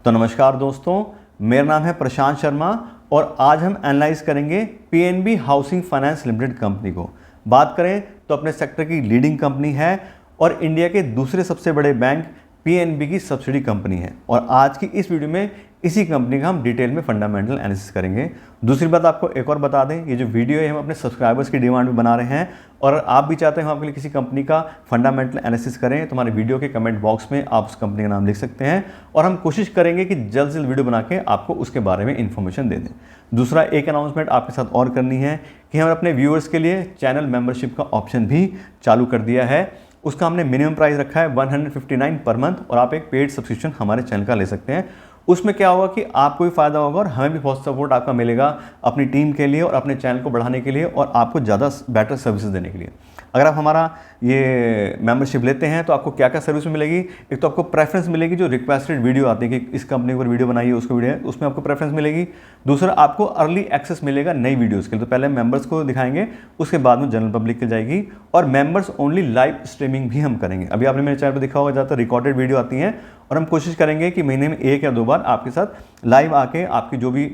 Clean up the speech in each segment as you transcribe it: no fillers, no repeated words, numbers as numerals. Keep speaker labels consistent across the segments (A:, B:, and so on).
A: तो नमस्कार दोस्तों, मेरा नाम है प्रशांत शर्मा और आज हम एनालाइज करेंगे PNB housing finance limited company को। बात करें तो अपने सेक्टर की लीडिंग कंपनी है और इंडिया के दूसरे सबसे बड़े बैंक पीएनबी की सब्सिडी कंपनी है। और आज की इस वीडियो में इसी कंपनी का हम डिटेल में फंडामेंटल एनालिसिस करेंगे। दूसरी बात आपको एक और बता दें, ये जो वीडियो है हम अपने सब्सक्राइबर्स की डिमांड में बना रहे हैं और आप भी चाहते हैं हम आपके लिए किसी कंपनी का फंडामेंटल एनालिसिस करें तो हमारे वीडियो के कमेंट बॉक्स में आप उस कंपनी का नाम लिख सकते हैं और हम कोशिश करेंगे कि जल्द से जल्द वीडियो बना के आपको उसके बारे में इन्फॉर्मेशन दे दें। दूसरा एक अनाउंसमेंट आपके साथ और करनी है कि हमने अपने व्यूअर्स के लिए चैनल मेंबरशिप का ऑप्शन भी चालू कर दिया है। उसका हमने मिनिमम प्राइस रखा है 159 पर मंथ और आप एक पेड सब्सक्रिप्शन हमारे चैनल का ले सकते हैं। उसमें क्या होगा कि आपको भी फ़ायदा होगा और हमें भी बहुत सपोर्ट आपका मिलेगा अपनी टीम के लिए और अपने चैनल को बढ़ाने के लिए और आपको ज़्यादा बेटर सर्विसेज देने के लिए। अगर आप हमारा ये मेंबरशिप लेते हैं तो आपको क्या क्या सर्विस मिलेगी। एक तो आपको प्रेफरेंस मिलेगी, जो रिक्वेस्टेड वीडियो आती है कि इस कंपनी पर वीडियो बनाइए, उसको वीडियो है उसमें आपको प्रेफरेंस मिलेगी। दूसरा, आपको अर्ली एक्सेस मिलेगा नई वीडियोज़ के लिए। तो पहले मेंबर्स को दिखाएंगे, उसके बाद में जनरल पब्लिक की जाएगी और मेंबर्स ओनली लाइव स्ट्रीमिंग भी हम करेंगे। अभी आपने मेरे चैनल पर देखा होगा ज़्यादातर रिकॉर्डेड वीडियो आती हैं और हम कोशिश करेंगे कि महीने में 1 या 2 बार आपके साथ लाइव आके आपकी जो भी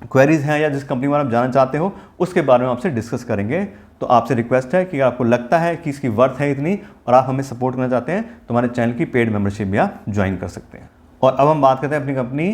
A: क्वेरीज हैं या जिस कंपनी में आप जाना चाहते हो उसके बारे में आपसे डिस्कस करेंगे। तो आपसे रिक्वेस्ट है कि आपको लगता है कि इसकी वर्थ है इतनी और आप हमें सपोर्ट करना चाहते हैं तो हमारे चैनल की पेड मेंबरशिप भी आप ज्वाइन कर सकते हैं। और अब हम बात करते हैं अपनी company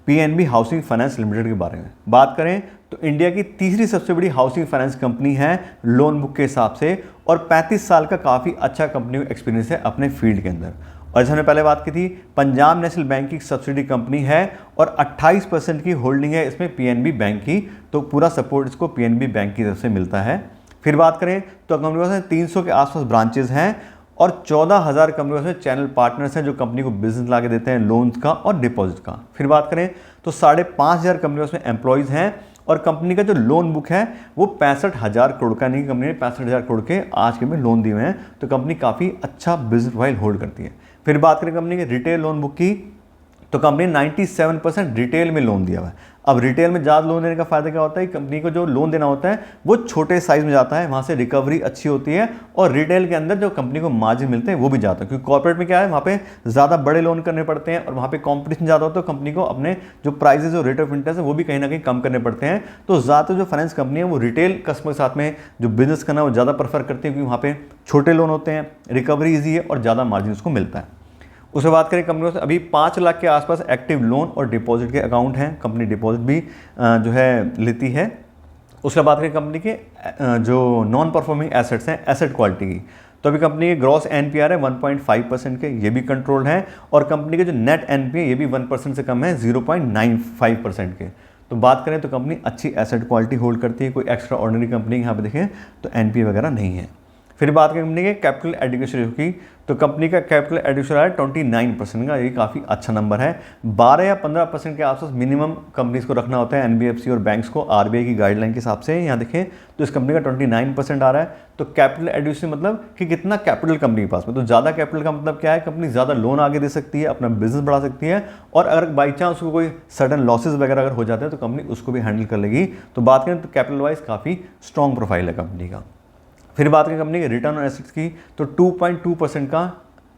A: PNB housing finance limited के बारे में। बात करें तो इंडिया की तीसरी सबसे बड़ी हाउसिंग फाइनेंस कंपनी है लोन बुक के हिसाब से और 35 साल का काफ़ी अच्छा कंपनी का एक्सपीरियंस है अपने फील्ड के अंदर। और जैसे हमने पहले बात की थी, पंजाब नेशनल बैंक की सब्सिडी कंपनी है और 28% की होल्डिंग है इसमें पीएनबी बैंक की। तो पूरा सपोर्ट इसको पीएनबी बैंक की तरफ से मिलता है। फिर बात करें तो कंपनी के पास 300 के आसपास ब्रांचेज हैं और 14,000 कंपनी में चैनल पार्टनर्स हैं जो कंपनी को बिजनेस ला के देते हैं लोन्स का और डिपॉजिट का। फिर बात करें तो 5,500 कंपनी में एम्प्लॉयज़ हैं और कंपनी का जो लोन बुक है वो 65,000 करोड़ का, नहीं कंपनी ने 65,000 करोड़ के आज के में लोन दिए हुए हैं। तो कंपनी काफ़ी अच्छा बिजनेस प्रोफाइल होल्ड करती है। फिर बात करें कंपनी के रिटेल लोन बुक की तो कंपनी 97% रिटेल में लोन दिया हुआ है। अब रिटेल में ज़्यादा लोन देने का फ़ायदा क्या होता है, कंपनी को जो लोन देना होता है वो छोटे साइज़ में जाता है, वहाँ से रिकवरी अच्छी होती है और रिटेल के अंदर जो कंपनी को मार्जिन मिलते हैं वो भी जाता है। क्योंकि कॉर्पोरेट में क्या है, वहाँ पे ज़्यादा बड़े लोन करने पड़ते हैं और वहाँ पे कॉम्पिटिशन ज़्यादा होता है, तो कंपनी को अपने जो प्राइजेज और रेट ऑफ इंटरेस्ट है वो भी कहीं ना कहीं कम करने पड़ते हैं। तो ज़्यादातर जो फाइनेंस कंपनी है वो रिटेल कस्टमर के साथ में जो बिजनेस करना है वो ज़्यादा प्रेफर करती है क्योंकि वहाँ पर छोटे लोन होते हैं, रिकवरी ईजी है और ज़्यादा मार्जिन उसको मिलता है। उसके बात करें कंपनी से अभी 5 लाख के आसपास एक्टिव लोन और डिपॉजिट के अकाउंट हैं। कंपनी डिपॉजिट भी जो है लेती है। उसके बात करें कंपनी के जो नॉन परफॉर्मिंग एसेट्स हैं, एसेट क्वालिटी की, तो अभी कंपनी के ग्रॉस एनपीआर है 1.5% के, ये भी कंट्रोल्ड है और कंपनी के जो नेट एनपीए ये भी 1% से कम है, 0.95% के। तो बात करें तो कंपनी अच्छी एसेट क्वालिटी होल्ड करती है, कोई एक्स्ट्रा ऑर्डिनरी कंपनी यहाँ पे देखें तो एनपीए वगैरह नहीं है। फिर बात करें कंपनी के कैपिटल एडिक्वेशन रेशियो की, तो कंपनी का कैपिटल एडिक्वेशन है 29% का, ये काफ़ी अच्छा नंबर है। 12 या 15% के आसपास मिनिमम कंपनीज को रखना होता है एनबीएफसी और बैंक्स को आरबीआई की गाइडलाइन के हिसाब से। यहाँ देखें तो इस कंपनी का 29% आ रहा है। तो कैपिटल एडिक्वेशन मतलब कि कितना कैपिटल कंपनी के पास में, तो ज़्यादा कैपिटल का मतलब क्या है, कंपनी ज़्यादा लोन आगे दे सकती है, अपना बिजनेस बढ़ा सकती है और अगर बाई चांस उसको कोई सडन लॉसेज वगैरह अगर हो जाते हैं तो कंपनी उसको भी हैंडल कर लेगी। तो बात करें तो कैपिटल वाइज काफ़ी स्ट्रॉन्ग प्रोफाइल है कंपनी का। फिर बात करें कंपनी के रिटर्न ऑन एसेट्स की, तो 2.2% का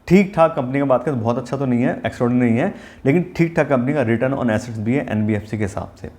A: ठीक ठाक कंपनी का बात करें तो बहुत अच्छा तो नहीं है, एक्स्ट्राऑर्डिनरी नहीं है, लेकिन ठीक ठाक कंपनी का रिटर्न ऑन एसेट्स भी है एनबीएफसी के हिसाब से।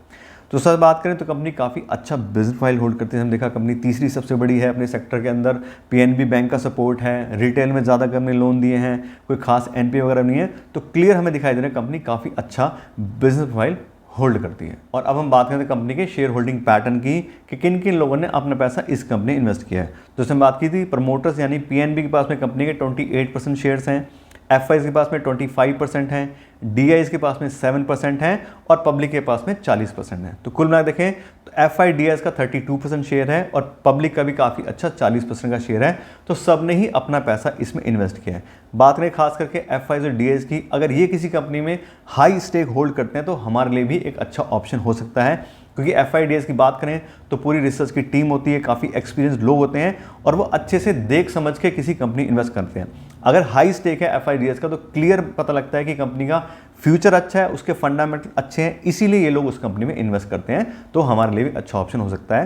A: तो सर बात करें तो कंपनी काफ़ी अच्छा बिजनेस फाइल होल्ड करती है। हमने देखा कंपनी तीसरी सबसे बड़ी है अपने सेक्टर के अंदर, पीएनबी बैंक का सपोर्ट है, रिटेल में ज़्यादा कंपनी लोन दिए हैं, कोई खास एनपीए वगैरह नहीं है। तो क्लियर हमें दिखाई दे रहा है कंपनी काफ़ी अच्छा बिजनेस फाइल होल्ड करती है। और अब हम बात करते हैं कंपनी के शेयर होल्डिंग पैटर्न की कि किन किन लोगों ने अपना पैसा इस कंपनी इन्वेस्ट किया है। तो उसमें बात की थी प्रमोटर्स यानी पीएनबी के पास में कंपनी के 28% शेयर्स हैं, एफआईज के पास में 25% हैं, डीआईज के पास में 7% हैं और पब्लिक के पास में 40% है। तो कुल मिला देखें तो एफआईडीएस का 32% शेयर है और पब्लिक का भी काफ़ी अच्छा 40% का शेयर है। तो सब ने ही अपना पैसा इसमें इन्वेस्ट किया है। बात करें खास करके एफआईज और डीआईज की, अगर ये किसी कंपनी में हाई स्टेक होल्ड करते हैं तो हमारे लिए भी एक अच्छा ऑप्शन हो सकता है। क्योंकि एफआईडीएस की बात करें तो पूरी रिसर्च की टीम होती है, काफ़ी एक्सपीरियंस लोग होते हैं और वो अच्छे से देख समझ के किसी कंपनी इन्वेस्ट करते हैं। अगर हाई स्टेक है एफआईडीएस का तो क्लियर पता लगता है कि कंपनी का फ्यूचर अच्छा है, उसके फंडामेंटल अच्छे हैं, इसीलिए ये लोग उस कंपनी में इन्वेस्ट करते हैं। तो हमारे लिए भी अच्छा ऑप्शन हो सकता है।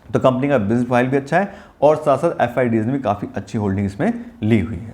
A: तो कंपनी का बिजनेस प्रोफाइल भी अच्छा है और साथ साथ एफआईडीएस ने भी काफ़ी अच्छी होल्डिंग इसमें ली हुई है।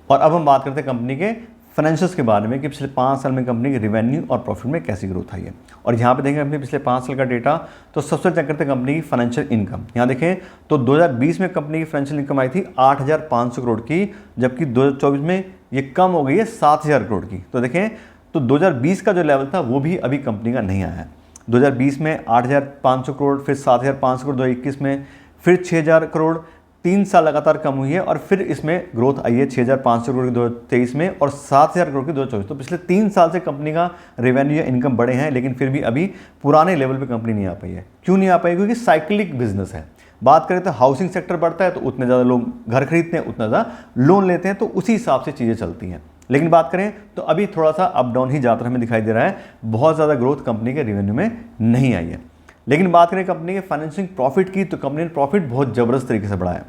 A: और अब हम बात करते हैं कंपनी के फाइनेंशियल्स के बारे में कि पिछले 5 साल में कंपनी की रेवेन्यू और प्रॉफिट में कैसी ग्रोथ आई है। और यहाँ पे देखें अपने पिछले 5 साल का डेटा, तो सबसे चेक करते हैं कंपनी की फाइनेंशियल इनकम। यहाँ देखें तो 2020 में कंपनी की फाइनेंशियल इनकम आई थी 8,500 करोड़ की, जबकि 2024 में ये कम हो गई है 7,000 करोड़ की। तो देखें तो 2020 का जो लेवल था वो भी अभी कंपनी का नहीं आया है। 2020 में 8,500 करोड़, फिर 7,500 करोड़ 2021 में, फिर 6,000 करोड़, 3 साल लगातार कम हुई है और फिर इसमें ग्रोथ आई है 6,500 करोड़ की 2023 में और 7,000 करोड़ की 2024। तो पिछले 3 साल से कंपनी का रेवेन्यू या इनकम बढ़े हैं, लेकिन फिर भी अभी पुराने लेवल पे कंपनी नहीं आ पाई है। क्यों नहीं आ पाई? क्योंकि साइक्लिक बिजनेस है। बात करें तो हाउसिंग सेक्टर बढ़ता है तो उतने ज़्यादा लोग घर खरीदते हैं, उतना ज़्यादा लोन लेते हैं, तो उसी हिसाब से चीज़ें चलती हैं। लेकिन बात करें तो अभी थोड़ा सा अप डाउन ही जाता हमें दिखाई दे रहा है, बहुत ज़्यादा ग्रोथ कंपनी के रेवेन्यू में नहीं आई है। लेकिन बात करें कंपनी के फाइनेंसिंग प्रॉफिट की, तो कंपनी ने प्रॉफिट बहुत ज़बरदस्त तरीके से बढ़ा है।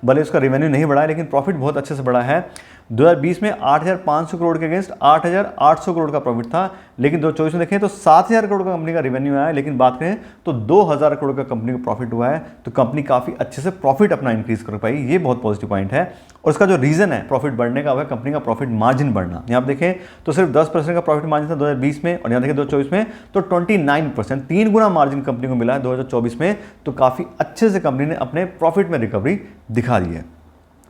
A: भले उसका रेवेन्यू नहीं बढ़ा है, लेकिन प्रॉफिट बहुत अच्छे से बढ़ा है। 2020 में 8,500 करोड़ के अगेंस्ट 8,800 करोड़ का प्रॉफिट था, लेकिन 2024 में देखें तो 7,000 करोड़ का कंपनी का रेवेन्यू आया है, लेकिन बात करें तो 2,000 करोड़ का कंपनी को प्रॉफिट हुआ है। तो कंपनी काफ़ी अच्छे से प्रॉफिट अपना इंक्रीज कर पाई, ये बहुत पॉजिटिव पॉइंट है। और उसका जो रीज़न है प्रॉफिट बढ़ने का, वह कंपनी का प्रॉफिट मार्जिन बढ़ना। यहाँ आप देखें तो सिर्फ 10% का प्रॉफिट मार्जिन था 2020 में, और यहाँ देखें 2024 में तो 29%, 3 गुना मार्जिन कंपनी को मिला है 2024 में। तो काफ़ी अच्छे से कंपनी ने अपने प्रॉफिट में रिकवरी दिखा दी है।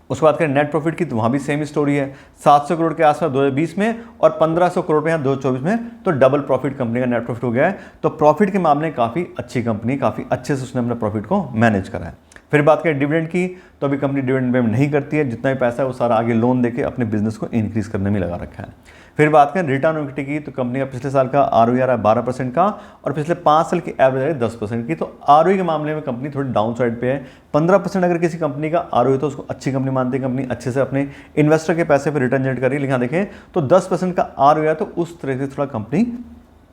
A: उसके बाद करें नेट प्रॉफिट की, तो वहाँ भी सेम स्टोरी है। 700 करोड़ के आसपास 2020 में और 1,500 करोड़ पे यहाँ 2024 में, तो डबल प्रॉफिट कंपनी का नेट प्रॉफिट हो गया है। तो प्रॉफिट के मामले में काफ़ी अच्छी कंपनी, काफ़ी अच्छे से उसने अपने प्रॉफिट को मैनेज करा है। फिर बात करें डिविडेंड की, तो अभी कंपनी डिविडेंड पेमेंट नहीं करती है। जितना भी पैसा है वो सारा आगे लोन देके अपने बिजनेस को इंक्रीज करने में लगा रखा है। फिर बात करें रिटर्न ऑन इक्विटी की, तो कंपनी का पिछले साल का ROE आ रहा है 12% का और पिछले 5 साल की एवरेज है 10% की। तो ROE के मामले में कंपनी थोड़ी डाउन साइड पे है। 15% अगर किसी कंपनी का ROE तो उसको अच्छी कंपनी मानती है, कंपनी अच्छे से अपने इन्वेस्टर के पैसे पर रिटर्न जनरेट कर रही है। लेकिन देखें तो 10% का ROE है, तो उस तरह से थोड़ा कंपनी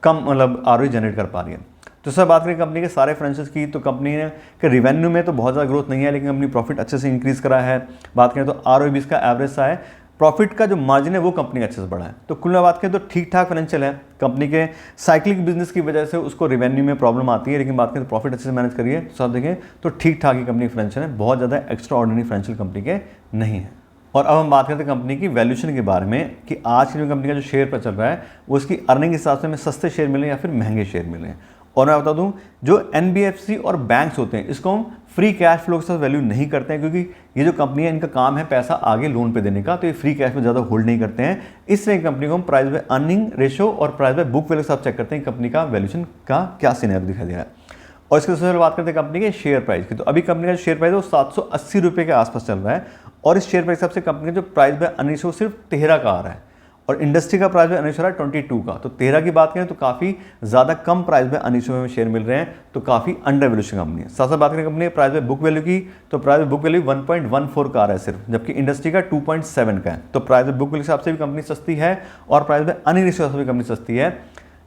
A: कम ROE जनरेट कर पा रही है। तो सर बात करें कंपनी के सारे फाइनेंशियल्स की, तो कंपनी ने के रेवेन्यू में तो बहुत ज़्यादा ग्रोथ नहीं है, लेकिन कंपनी प्रॉफिट अच्छे से इंक्रीज़ करा है। बात करें तो ROE भी इसका एवरेज सा है। प्रॉफिट का जो मार्जिन है वो कंपनी अच्छे से बढ़ा है। तो कुल में बात करें तो ठीक ठाक फाइनेंशियल है। कंपनी के साइक्लिक बिजनेस की वजह से उसको रेवेन्यू में प्रॉब्लम आती है, लेकिन बात करें तो प्रॉफिट अच्छे से मैनेज करिए। तो आप देखें तो ठीक ठाक ही कंपनी फाइनेंशियल है, बहुत ज़्यादा एक्स्ट्रा ऑर्डिनरी फाइनेंशियल कंपनी के नहीं है। और अब हम बात करते हैं कंपनी की वैल्यूएशन के बारे में कि आज की जो कंपनी का जो शेयर पर चल रहा है वो उसकी अर्निंग के हिसाब से हमें सस्ते शेयर मिले या फिर महंगे शेयर मिले। और मैं बता दूं, जो NBFC और बैंक्स होते हैं इसको हम फ्री कैश फ्लो के साथ वैल्यू नहीं करते हैं, क्योंकि ये जो कंपनी है इनका काम है पैसा आगे लोन पे देने का, तो ये फ्री कैश में ज़्यादा होल्ड नहीं करते हैं। इसलिए कंपनी को हम प्राइस बाय अर्निंग रेशो और प्राइस बाय बुक वैल्यू के साथ चेक करते हैं कंपनी का वैल्यूएशन का क्या सिनेरियो दिखाई दे रहा है। और इसके सबसे पहले बात करते हैं कंपनी के शेयर प्राइस की। तो अभी कंपनी का शेयर प्राइस है वो 780 रुपये के आसपास चल रहा है, और इस शेयर प्राइस के हिसाब से कंपनी का जो प्राइस बाय अर्निंग रेशो सिर्फ 13 का आ रहा है, और इंडस्ट्री का प्राइस बाय अर्निंग रेशो 22 का। तो 13 की बात करें तो काफ़ी ज़्यादा कम प्राइस बाय अर्निंग रेशो में शेयर मिल रहे हैं, तो काफ़ी अंडर वैल्यूएशन कंपनी है। साथ साथ बात करें company price by book value की, तो प्राइस बाय बुक वैल्यू 1.14 का आ रहा है सिर्फ, जबकि इंडस्ट्री का 2.7 का है। तो प्राइस बाय बुक वैल्यू के हिसाब से भी कंपनी सस्ती है और प्राइस बाय अर्निंग रेशो के हिसाब से भी कंपनी सस्ती है।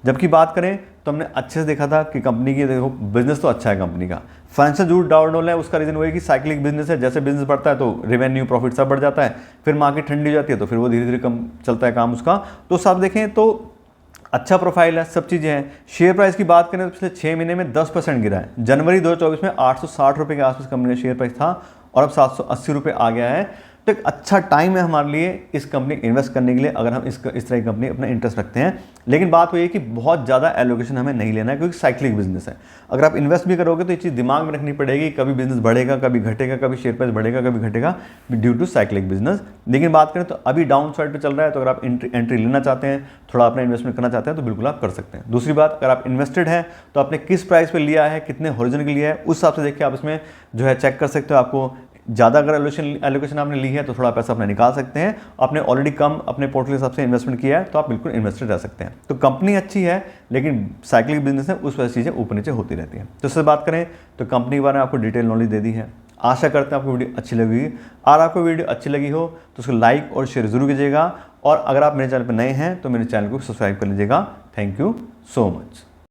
A: जबकि बात करें तो हमने अच्छे से देखा था कि कंपनी की देखो बिजनेस तो अच्छा है कंपनी का, फाइनेंशियल जरूर डाउन है। उसका रीज़न वो है कि साइक्लिक बिजनेस है, जैसे बिजनेस बढ़ता है तो रेवेन्यू प्रॉफिट सब बढ़ जाता है, फिर मार्केट ठंडी हो जाती है तो फिर वो धीरे धीरे कम चलता है काम उसका। तो सब देखें तो अच्छा प्रोफाइल है, सब चीज़ें हैं। शेयर प्राइस की बात करें तो पिछले 6 महीने में 10% गिरा है। जनवरी 2024 में 860 रुपये के आसपास कंपनी का शेयर प्राइस था और अब 780 रुपये आ गया है। तो एक अच्छा टाइम है हमारे लिए इस कंपनी इन्वेस्ट करने के लिए, अगर हम इस तरह की कंपनी अपना इंटरेस्ट रखते हैं। लेकिन बात वो ये कि बहुत ज़्यादा एलोकेशन हमें नहीं लेना है, क्योंकि साइक्लिक बिजनेस है। अगर आप इन्वेस्ट भी करोगे तो ये चीज़ दिमाग में रखनी पड़ेगी, कभी बिजनेस बढ़ेगा, कभी घटेगा, कभी शेयर प्राइस बढ़ेगा, कभी घटेगा, ड्यू टू साइक्लिक बिजनेस। लेकिन बात करें तो अभी डाउन साइड पर चल रहा है, तो अगर आप एंट्री लेना चाहते हैं, थोड़ा अपना इन्वेस्टमेंट करना चाहते हैं, तो बिल्कुल आप कर सकते हैं। दूसरी बात, अगर आप इन्वेस्टेड हैं तो आपने किस प्राइस पर लिया है, कितने होरिजन के लिया है, उस हिसाब से देख के आप इसमें जो है चेक कर सकते हो। आपको ज़्यादा अगर एलोकेशन आपने ली है तो थोड़ा पैसा अपने निकाल सकते हैं। आपने ऑलरेडी कम अपने पोर्टफोलियो हिसाब से इन्वेस्टमेंट किया है तो आप बिल्कुल इन्वेस्टेड रह सकते हैं। तो कंपनी अच्छी है, लेकिन साइक्लिक बिजनेस है, उस वजह से चीज़ें ऊपर नीचे होती रहती हैं। तो इससे बात करें तो कंपनी के बारे में आपको डिटेल नॉलेज दे दी है। आशा करते हैं आपको वीडियो अच्छी लगी। और आपको वीडियो अच्छी लगी हो तो उसको लाइक और शेयर जरूर कीजिएगा, और अगर आप मेरे चैनल पर नए हैं तो मेरे चैनल को सब्सक्राइब कर लीजिएगा। Thank you so much.